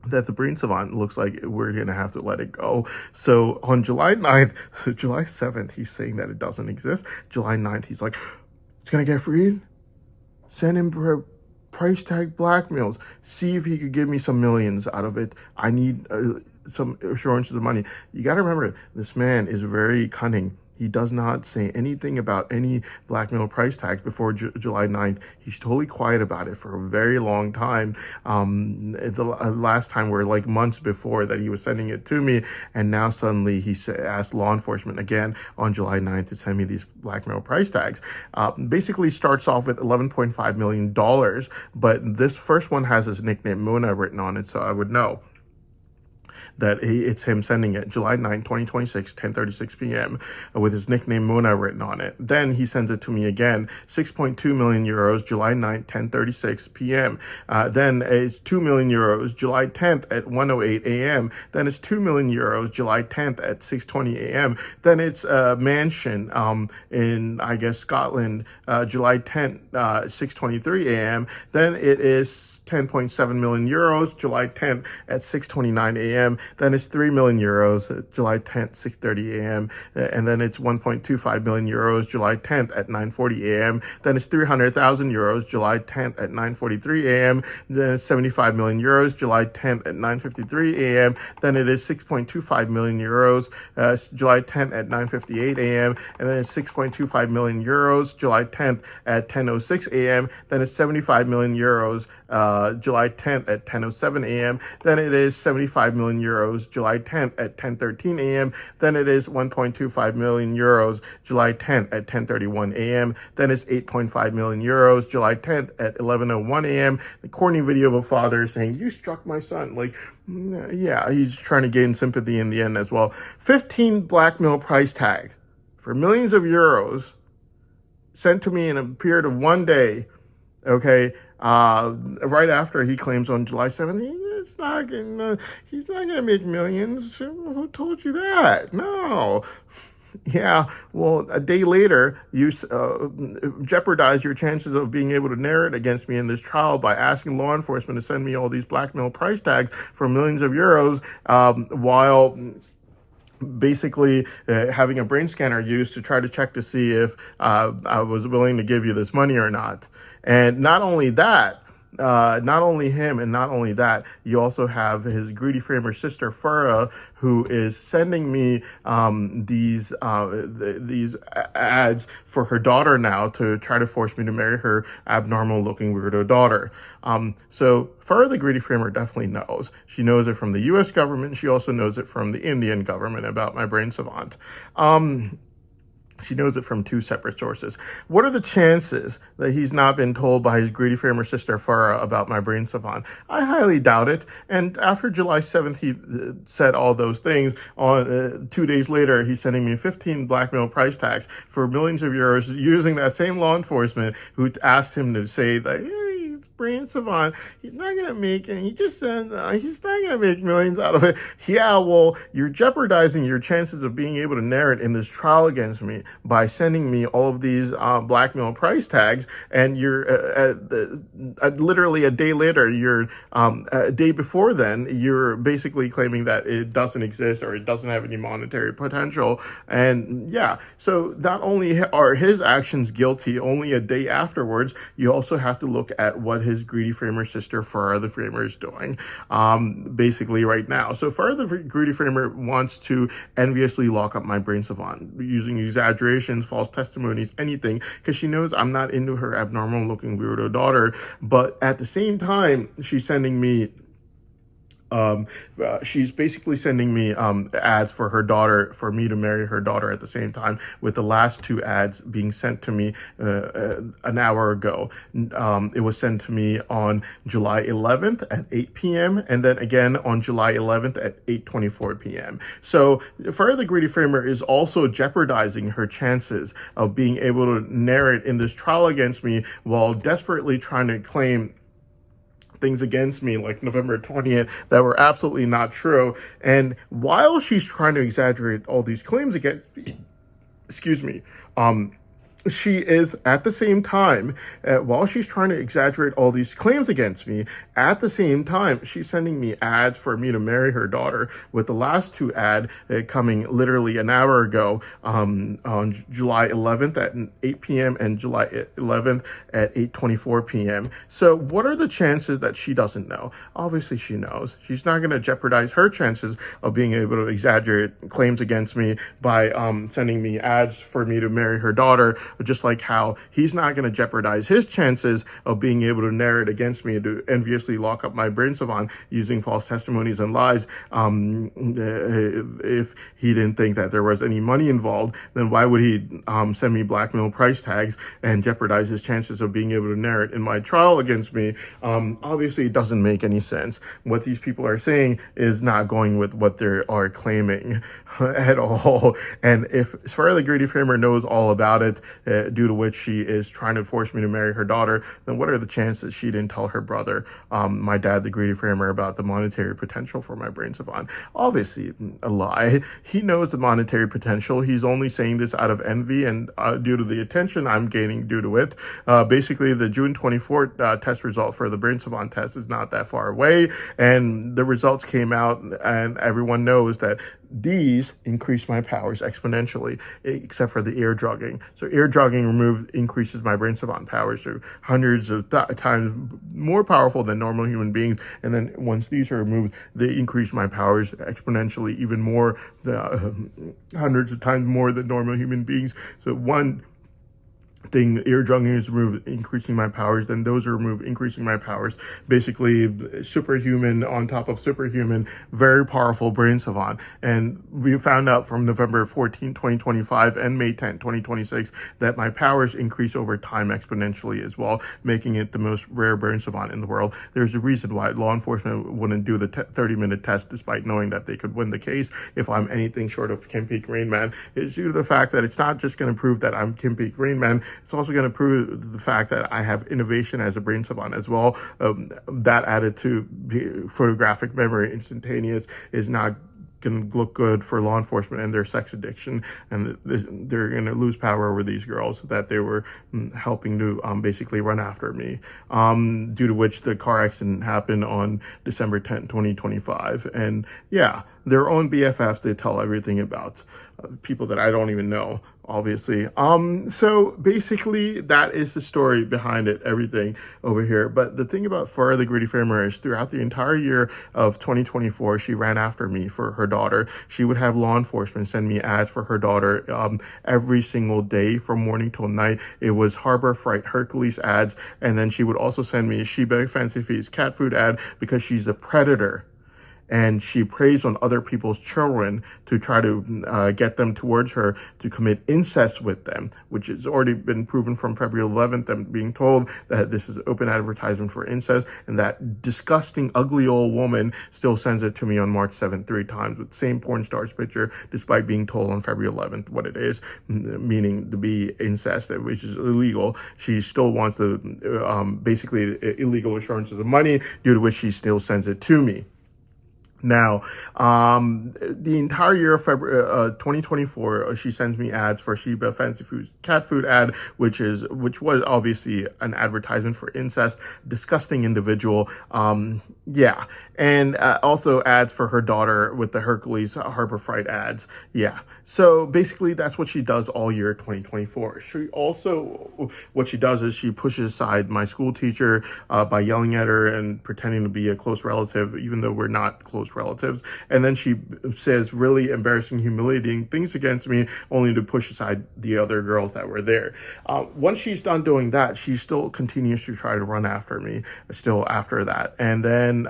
that the brain savant looks like we're going to have to let it go. So on July 9th, July 7th, he's saying that it doesn't exist. July 9th, he's like, it's going to get freed? Send him price tag blackmails. See if he could give me some millions out of it. I need some assurance of the money. You got to remember, this man is very cunning. He does not say anything about any blackmail price tags before July 9th. He's totally quiet about it for a very long time. The last time were like months before that he was sending it to me, and now suddenly he asked law enforcement again on July 9th to send me these blackmail price tags. Basically starts off with $11.5 million, but this first one has his nickname Mona written on it, so I would know that it's him sending it July 9, 2026, 10:36 p.m. With his nickname Mona written on it. Then he sends it to me again, 6.2 million euros, July 9, 10:36 p.m. Then it's 2 million euros, July 10th at 1:08 a.m. Then it's 2 million euros, July 10th at 6:20 a.m. Then it's a mansion in, I guess, Scotland, July 10th, 6:23 a.m. Then it is 10.7 million euros, July 10th at 6:29 a.m. Then it's 3 million euros, July 10th, 6:30 a.m. And then it's 1.25 million euros, July 10th at 9:40 a.m. Then it's 300,000 euros, July 10th at 9:43 a.m. Then it's 75 million euros, July 10th at 9:53 a.m. Then it is 6.25 million euros, July 10th at 9:58 a.m. And then it's 6.25 million euros, July 10th at 10:06 a.m. Then it's 75 million euros, July 10th at 10:07 a.m. Then it is 75 million euros, July 10th at 10:13 a.m. Then it is 1.25 million euros, July 10th at 10:31 a.m. Then it's 8.5 million euros, July 10th at 11:01 a.m. The corny video of a father saying, "You struck my son." Like, yeah, he's trying to gain sympathy in the end as well. 15 blackmail price tags for millions of euros sent to me in a period of one day. Okay. Right after he claims on July 7th, he's not gonna make millions. Who told you that? No. Yeah, well, a day later, you jeopardize your chances of being able to narrate against me in this trial by asking law enforcement to send me all these blackmail price tags for millions of euros, while basically having a brain scanner used to try to check to see if I was willing to give you this money or not. And not only that, not only him and not only that, you also have his greedy framer sister Farah, who is sending me these ads for her daughter now to try to force me to marry her abnormal looking weirdo daughter. So Farah the greedy framer definitely knows. She knows it from the US government. She also knows it from the Indian government about my brain savant. She knows it from two separate sources. What are the chances that he's not been told by his greedy framer sister Farah about my brain savant? I highly doubt it. And after July 7th, he said all those things. On 2 days later, he's sending me 15 blackmail price tags for millions of euros using that same law enforcement who asked him to say that, brain savant, he's not gonna make, and he just said he's not gonna make millions out of it. Yeah, well, you're jeopardizing your chances of being able to narrate in this trial against me by sending me all of these blackmail price tags, and you're literally a day later, you're a day before then, you're basically claiming that it doesn't exist or it doesn't have any monetary potential. And yeah, so not only are his actions guilty only a day afterwards, you also have to look at what his greedy framer sister Farah the framer is doing basically right now. So Farah the greedy framer wants to enviously lock up my brain savant using exaggerations, false testimonies, anything, because she knows I'm not into her abnormal looking weirdo daughter. But at the same time, she's sending me she's basically sending me ads for her daughter, for me to marry her daughter at the same time, with the last two ads being sent to me an hour ago. It was sent to me on July 11th at 8 p.m. and then again on July 11th at 8:24 p.m. So Farah the greedy framer is also jeopardizing her chances of being able to narrate in this trial against me while desperately trying to claim things against me like November 20th that were absolutely not true. And while she's trying to exaggerate all these claims against me, excuse me, she is at the same time, while she's trying to exaggerate all these claims against me, at the same time, she's sending me ads for me to marry her daughter, with the last two ad coming literally an hour ago, on July 11th at 8 p.m. and July 11th at 8:24 p.m. So what are the chances that she doesn't know? Obviously she knows. She's not going to jeopardize her chances of being able to exaggerate claims against me by sending me ads for me to marry her daughter, just like how he's not going to jeopardize his chances of being able to narrate against me and to enviously lock up my brain savant using false testimonies and lies. If he didn't think that there was any money involved, then why would he send me blackmail price tags and jeopardize his chances of being able to narrate in my trial against me? Obviously, it doesn't make any sense. What these people are saying is not going with what they are claiming at all. And if Farrah the Greedy Framer knows all about it, due to which she is trying to force me to marry her daughter, then what are the chances she didn't tell her brother, my dad, the Greedy Framer, about the monetary potential for my brain savant? Obviously, a lie. He knows the monetary potential. He's only saying this out of envy and due to the attention I'm gaining due to it. Basically, the June 24th test result for the brain savant test is not that far away, and the results came out, and everyone knows that these increase my powers exponentially, except for the ear drugging. So ear drugging increases my brain savant powers to hundreds of times more powerful than normal human beings. And then once these are removed, they increase my powers exponentially, even more, hundreds of times more than normal human beings. So one thing, ear drugging is removed, increasing my powers, then those are removed, increasing my powers. Basically, superhuman on top of superhuman, very powerful brain savant. And we found out from November 14, 2025 and May 10, 2026, that my powers increase over time exponentially as well, making it the most rare brain savant in the world. There's a reason why law enforcement wouldn't do the 30-minute test despite knowing that they could win the case if I'm anything short of Kim Peek Rain Man. It's due to the fact that it's not just going to prove that I'm Kim Peek Rain Man, it's also going to prove the fact that I have innovation as a brain savant as well. That added to photographic memory, instantaneous, is not going to look good for law enforcement and their sex addiction, and they're going to lose power over these girls that they were helping to basically run after me, due to which the car accident happened on December 10th, 2025. And yeah, their own BFFs they tell everything about, people that I don't even know, obviously. So basically that is the story behind it, everything over here. But the thing about Farrah the Greedy Framer is throughout the entire year of 2024, she ran after me for her daughter. She would have law enforcement send me ads for her daughter every single day from morning till night. It was Harbor Freight Hercules ads, and then she would also send me a Sheba Fancy Feast cat food ad because she's a predator. And she preys on other people's children to try to get them towards her to commit incest with them, which has already been proven from February 11th. I'm being told that this is open advertisement for incest, and that disgusting, ugly old woman still sends it to me on March 7th 3 times with the same porn star's picture, despite being told on February 11th what it is, meaning to be incest, which is illegal. She still wants the basically illegal assurances of money, due to which she still sends it to me. Now, the entire year of February 2024, she sends me ads for Sheba Fancy Foods cat food ad, which was obviously an advertisement for incest, disgusting individual. Yeah, and also ads for her daughter with the Hercules Harbor Freight ads. Yeah, so basically that's what she does all year 2024. She also, what she does is she pushes aside my school teacher by yelling at her and pretending to be a close relative, even though we're not close relatives. And then she says really embarrassing, humiliating things against me, only to push aside the other girls that were there. Once she's done doing that, she still continues to try to run after me still after that. And then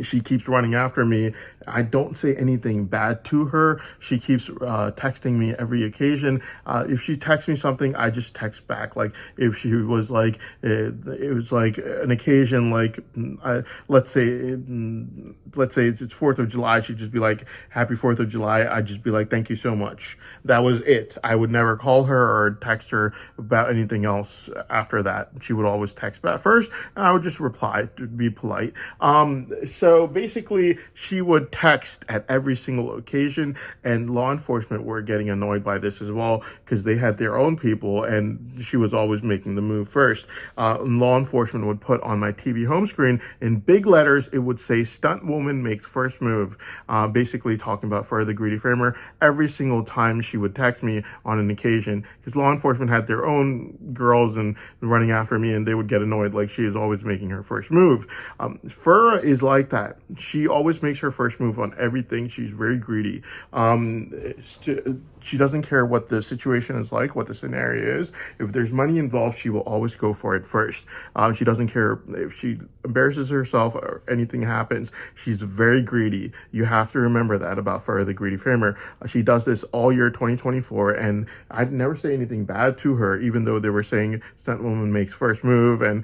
She keeps running after me. I don't say anything bad to her. She keeps texting me every occasion. If she texts me something, I just text back. Like if she was like, it was like an occasion, like let's say it's 4th of July. She'd just be like, "Happy 4th of July." I'd just be like, "Thank you so much." That was it. I would never call her or text her about anything else after that. She would always text back first, and I would just reply to be polite. So basically, she would text at every single occasion, and law enforcement were getting annoyed by this as well because they had their own people, and she was always making the move first. Law enforcement would put on my TV home screen in big letters, it would say "Stunt woman makes first move," basically talking about Fur the Greedy Framer every single time she would text me on an occasion, because law enforcement had their own girls and running after me, and they would get annoyed like she is always making her first move. Fur is like that. She always makes her first move on everything. She's very greedy. She doesn't care what the situation is like, what the scenario is. If there's money involved, she will always go for it first. She doesn't care if she embarrasses herself or anything happens. She's very greedy. You have to remember that about Fur the Greedy Framer. She does this all year 2024, and I'd never say anything bad to her, even though they were saying stunt woman makes first move, and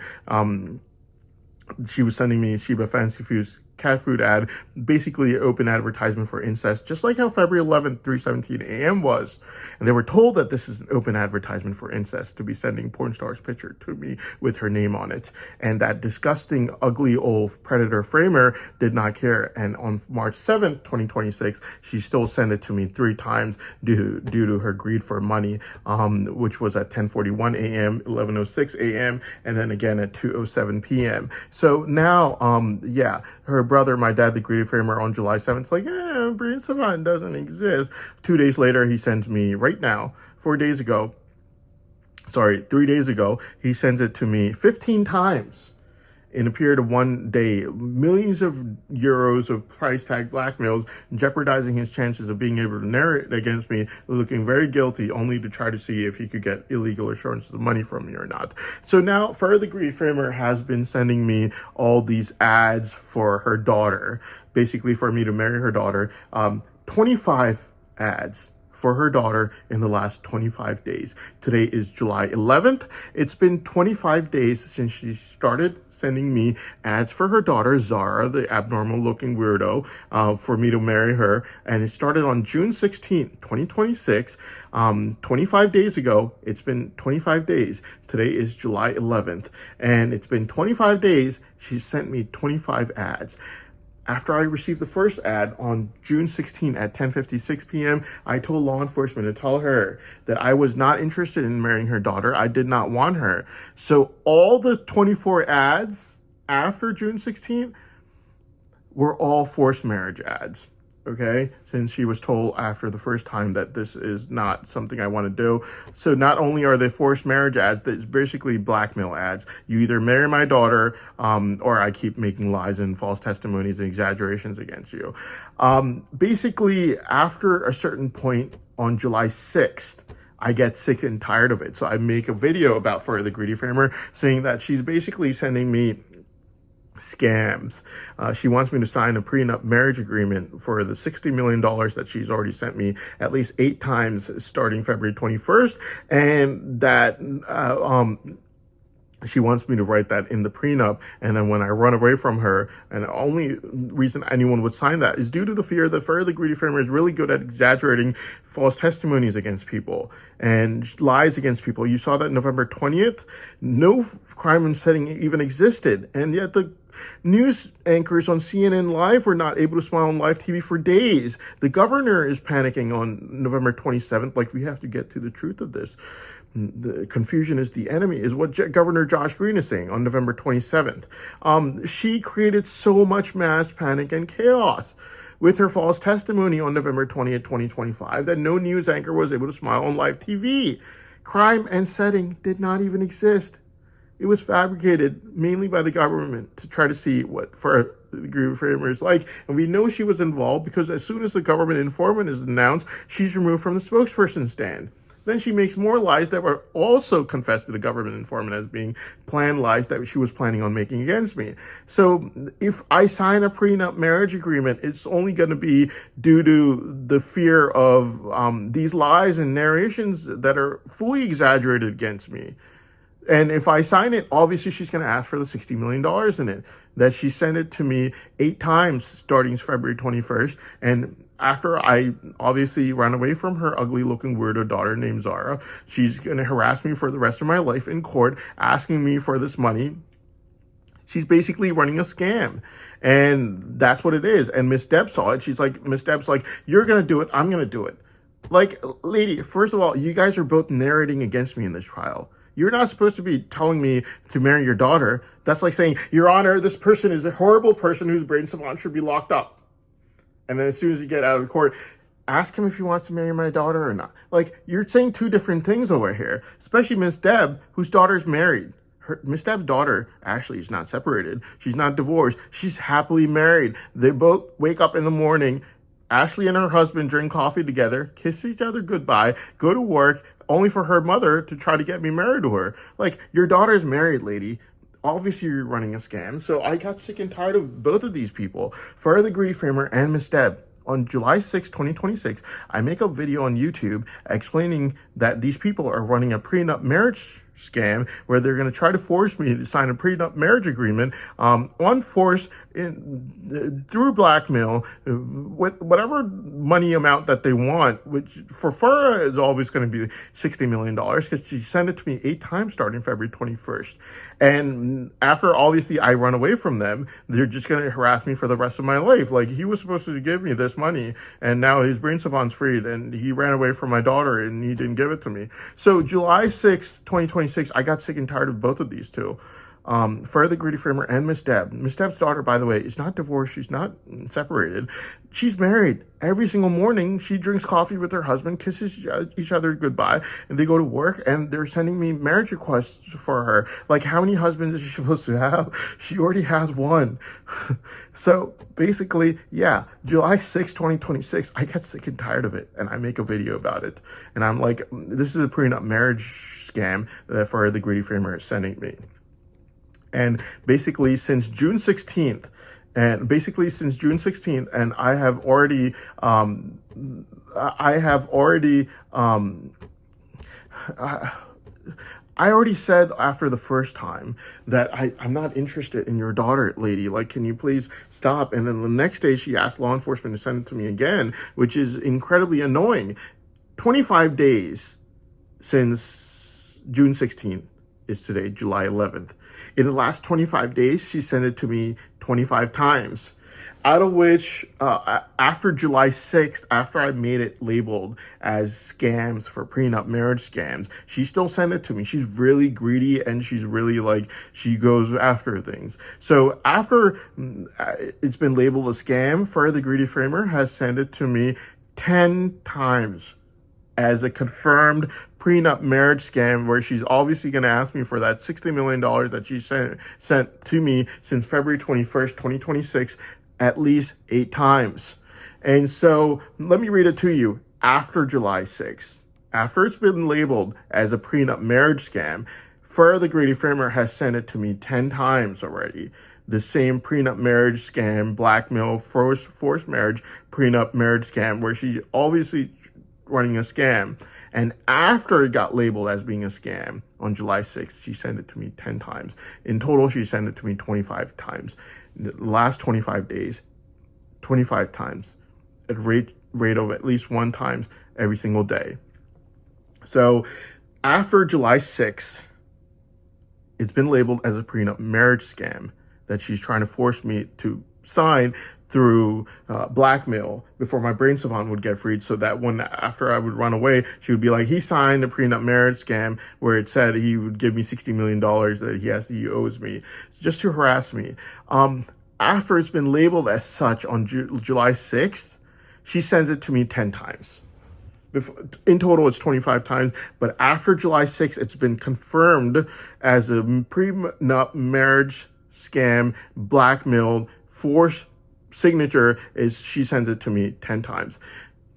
she was sending me Shiba Fancy Foods cat food ad, basically an open advertisement for incest, just like how February 11th, 3:17 a.m. was. And they were told that this is an open advertisement for incest, to be sending porn star's picture to me with her name on it. And that disgusting, ugly old predator framer did not care. And on March 7th, 2026, she still sent it to me 3 times due to her greed for money, which was at 10:41 a.m., 11:06 a.m., and then again at 2:07 p.m. So now, her brother, my dad, the Greedy Framer, on July 7th, like, Brian Savant doesn't exist. 2 days later, he sends me right now, 3 days ago, he sends it to me 15 times in a period of 1 day. Millions of euros of price tag blackmails, jeopardizing his chances of being able to narrate against me, looking very guilty, only to try to see if he could get illegal assurances of money from me or not. So now, Fur the Greedy Framer has been sending me all these ads for her daughter, basically for me to marry her daughter. 25 ads for her daughter in the last 25 days. Today is July 11th. It's been 25 days since she started sending me ads for her daughter, Zara, the abnormal looking weirdo, for me to marry her. And it started on June 16th, 2026. 25 days ago. It's been 25 days. Today is July 11th. And it's been 25 days. She sent me 25 ads. After I received the first ad on June 16 at 10:56 p.m., I told law enforcement to tell her that I was not interested in marrying her daughter. I did not want her. So all the 24 ads after June 16 were all forced marriage ads. Okay, since she was told after the first time that this is not something I want to do. So not only are they forced marriage ads, it's basically blackmail ads. You either marry my daughter, or I keep making lies and false testimonies and exaggerations against you. Basically, after a certain point on July 6th, I get sick and tired of it. So I make a video about Fur the Greedy Framer, saying that she's basically sending me scams. She wants me to sign a prenup marriage agreement for the $60 million that she's already sent me at least 8 times starting February 21st. And that she wants me to write that in the prenup. And then when I run away from her, and the only reason anyone would sign that is due to the fear that Fur the Greedy Framer is really good at exaggerating false testimonies against people and lies against people. You saw that November 20th. No crime and setting even existed. And yet the news anchors on CNN Live were not able to smile on live TV for days. The governor is panicking on November 27th. Like, we have to get to the truth of this. The confusion is the enemy, is what Governor Josh Green is saying on November 27th. She created so much mass panic and chaos with her false testimony on November 20th, 2025, that no news anchor was able to smile on live TV. Crime and setting did not even exist. It was fabricated mainly by the government to try to see what Fur the Greedy Framer is like. And we know she was involved because as soon as the government informant is announced, she's removed from the spokesperson stand. Then she makes more lies that were also confessed to the government informant as being planned lies that she was planning on making against me. So if I sign a prenup marriage agreement, it's only going to be due to the fear of these lies and narrations that are fully exaggerated against me. And if I sign it, obviously she's going to ask for the $60 million in it. That she sent it to me 8 times starting February 21st. And after I obviously ran away from her ugly looking weirdo daughter named Zara, she's going to harass me for the rest of my life in court, asking me for this money. She's basically running a scam. And that's what it is. And Miss Deb saw it. Miss Deb's like, you're going to do it. I'm going to do it. Like, lady, first of all, you guys are both narrating against me in this trial. You're not supposed to be telling me to marry your daughter. That's like saying, Your Honor, this person is a horrible person whose brain savant should be locked up. And then as soon as you get out of court, ask him if he wants to marry my daughter or not. Like, you're saying two different things over here, especially Miss Deb, whose daughter's married. Miss Deb's daughter actually is not separated. She's not divorced. She's happily married. They both wake up in the morning. Ashley and her husband drink coffee together, kiss each other goodbye, go to work, only for her mother to try to get me married to her. Like, your daughter's married, lady. Obviously, you're running a scam. So I got sick and tired of both of these people, Farrah the Greedy Framer and Miss Deb. On July 6, 2026, I make a video on YouTube explaining that these people are running a prenup marriage scam where they're going to try to force me to sign a prenup marriage agreement on force through blackmail with whatever money amount that they want, which for Farrah is always going to be $60 million because she sent it to me 8 times starting February 21st. And after obviously I run away from them, they're just going to harass me for the rest of my life. Like, he was supposed to give me this money and now his brain savant's freed and he ran away from my daughter and he didn't give it to me. So July 6, 2026, I got sick and tired of both of these two. Farrah the Greedy Framer and Miss Deb. Miss Deb's daughter, by the way, is not divorced. She's not separated. She's married. Every single morning, she drinks coffee with her husband, kisses each other goodbye, and they go to work, and they're sending me marriage requests for her. Like, how many husbands is she supposed to have? She already has one. So, basically, yeah, July 6, 2026, I get sick and tired of it, and I make a video about it. And I'm like, this is a prenup marriage scam that Farrah the Greedy Framer is sending me. And basically since June 16th, and I have already, I already said after the first time that I'm not interested in your daughter, lady. Like, can you please stop? And then the next day she asked law enforcement to send it to me again, which is incredibly annoying. 25 days since June 16th is today, July 11th. In the last 25 days, she sent it to me 25 times, out of which, after July 6th, after I made it labeled as scams for prenup marriage scams, she still sent it to me. She's really greedy and she's really like, she goes after things. So after it's been labeled a scam, Farrah the Greedy Framer has sent it to me 10 times as a confirmed prenup marriage scam, where she's obviously going to ask me for that $60 million that she sent to me since February 21st, 2026, at least 8 times. And so let me read it to you. After July 6th, after it's been labeled as a prenup marriage scam, Farrah the Greedy Framer has sent it to me 10 times already. The same prenup marriage scam, blackmail, forced marriage, prenup marriage scam, where she's obviously running a scam. And after it got labeled as being a scam on July 6th, she sent it to me 10 times. In total, she sent it to me 25 times. The last 25 days, 25 times. At rate of at least 1 time every single day. So after July 6th, it's been labeled as a prenup marriage scam that she's trying to force me to sign through blackmail before my brain savant would get freed, so that when after I would run away, she would be like, he signed a prenup marriage scam where it said he would give me $60 million that he owes me, just to harass me. After it's been labeled as such on July 6th, she sends it to me 10 times. In total, it's 25 times, but after July 6th, it's been confirmed as a prenup marriage scam, blackmail, forced signature is she sends it to me 10 times.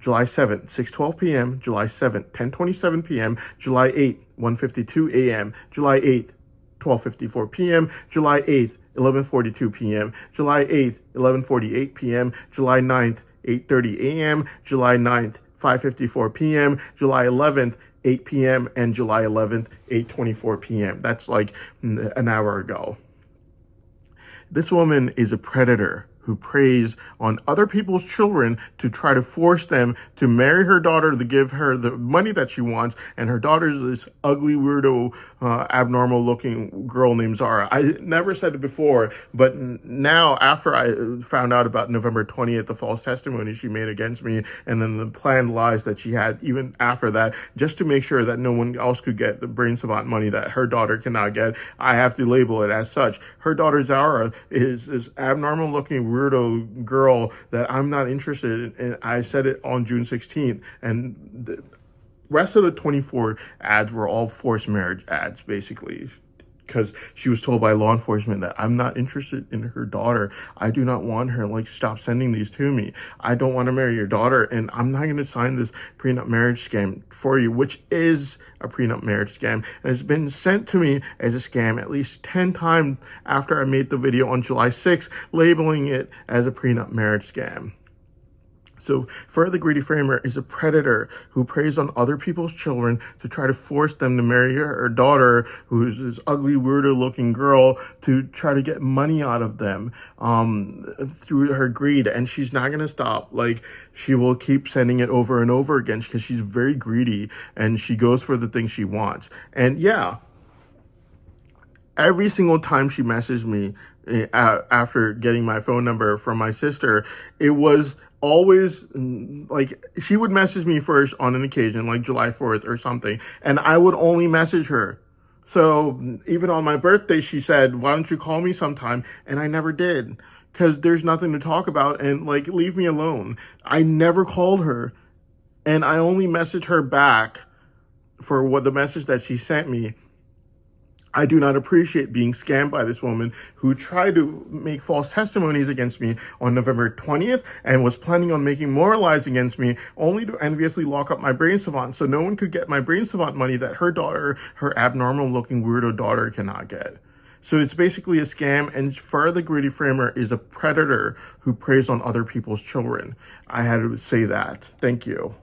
July 7th, 6:12 p.m., July 7th, 10:27 p.m., July 8th, 1:52 a.m., July 8th, 12:54 p.m., July 8th, 11:42 p.m., July 8th, 11:48 p.m., July 9th, 8:30 a.m., July 9th, 5:54 p.m., July 11th, 8 p.m., and July 11th, 8:24 p.m. That's like an hour ago. This woman is a predator who preys on other people's children to try to force them to marry her daughter, to give her the money that she wants, and her daughter's this ugly, weirdo, abnormal-looking girl named Zara. I never said it before, but now, after I found out about November 20th, the false testimony she made against me, and then the planned lies that she had even after that, just to make sure that no one else could get the Brain Savant money that her daughter cannot get, I have to label it as such. Her daughter, Zara, is this abnormal-looking, weirdo girl that I'm not interested in, and I said it on June 16th, and the rest of the 24 ads were all forced marriage ads, basically, because she was told by law enforcement that I'm not interested in her daughter. I do not want her. Like, stop sending these to me. I don't want to marry your daughter, and I'm not going to sign this prenup marriage scam for you, which is a prenup marriage scam. And it's been sent to me as a scam at least 10 times after I made the video on July 6th, labeling it as a prenup marriage scam. So Fer the Greedy Framer is a predator who preys on other people's children to try to force them to marry her daughter, who's this ugly, weirdo-looking girl, to try to get money out of them through her greed. And she's not going to stop. Like, she will keep sending it over and over again because she's very greedy and she goes for the things she wants. And yeah, every single time she messaged me after getting my phone number from my sister, it was always like, she would message me first on an occasion, like July 4th or something, and I would only message her. So even on my birthday, she said, why don't you call me sometime? And I never did, because there's nothing to talk about, and like, leave me alone. I never called her, and I only messaged her back for what the message that she sent me. I do not appreciate being scammed by this woman who tried to make false testimonies against me on November 20th and was planning on making more lies against me, only to enviously lock up my Brain Savant so no one could get my Brain Savant money that her daughter, her abnormal-looking weirdo daughter, cannot get. So it's basically a scam, and Fer the Greedy Framer is a predator who preys on other people's children. I had to say that. Thank you.